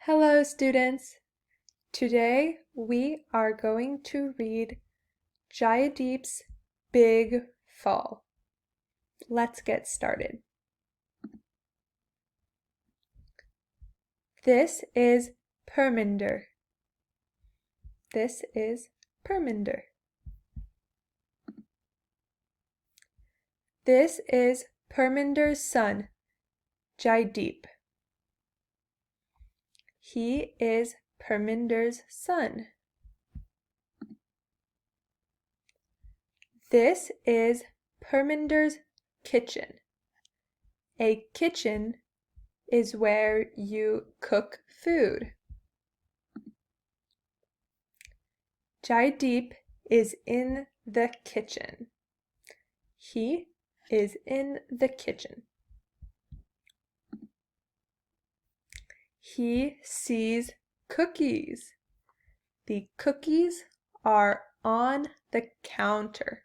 Hello, students. Today we are going to read Jaideep's Big Fall. Let's get started. This is Perminder. This is Perminder. This is Perminder's son, Jaideep. He is Perminder's son. This is Perminder's kitchen. A kitchen is where you cook food. Jaideep is in the kitchen. He is in the kitchen. He sees cookies. The cookies are on the counter.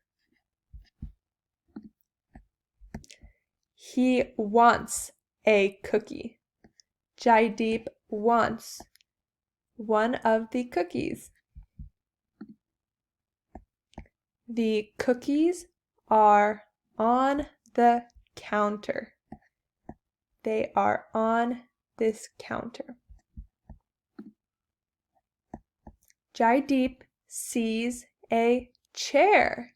He wants a cookie. Jaideep wants one of the cookies. The cookies are on the counter. They are on this counter. Jaideep sees a chair.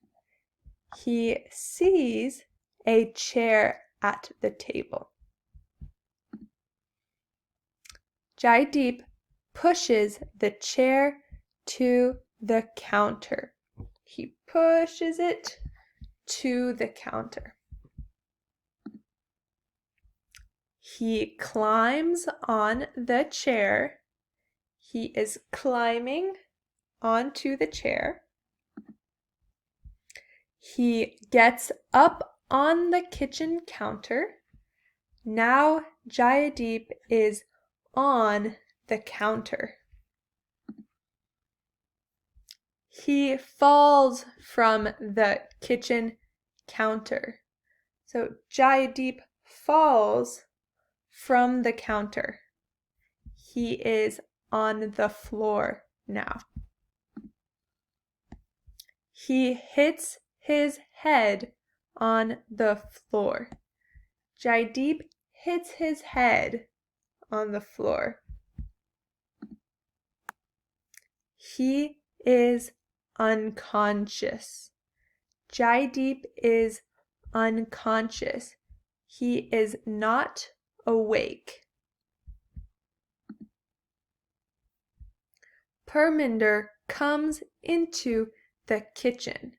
He sees a chair at the table. Jaideep pushes the chair to the counter. He pushes it to the counter. He climbs on the chair. He is climbing onto the chair. He gets up on the kitchen counter. Now Jaideep is on the counter. He falls from the kitchen counter. So Jaideep falls from the counter. He is on the floor now. He hits his head on the floor. Jaideep hits his head on the floor. He is unconscious. Jaideep is unconscious. He is not awake. Perminder comes into the kitchen.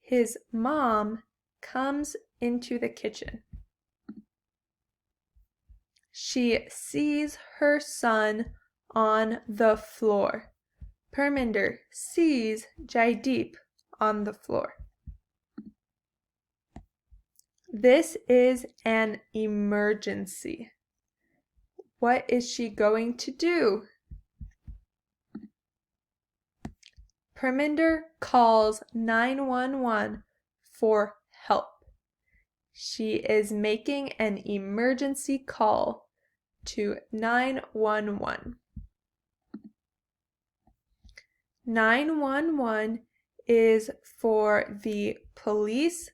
His mom comes into the kitchen. She sees her son on the floor. Perminder sees Jaideep on the floor. This is an emergency. What is she going to do? Perminder calls 911 for help. She is making an emergency call to 911. 911 is for the police,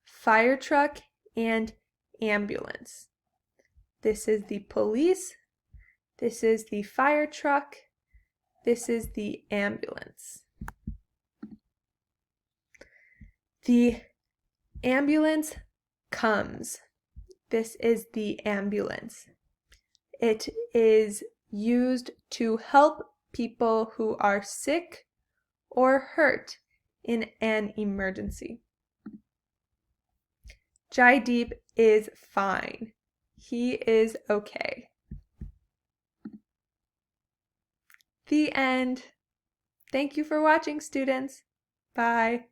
fire truck, and ambulance. This is the police. This is the fire truck. This is the ambulance. The ambulance comes. This is the ambulance. It is used to help people who are sick or hurt in an emergency. Jaideep is fine. He is okay. The end. Thank you for watching, students. Bye.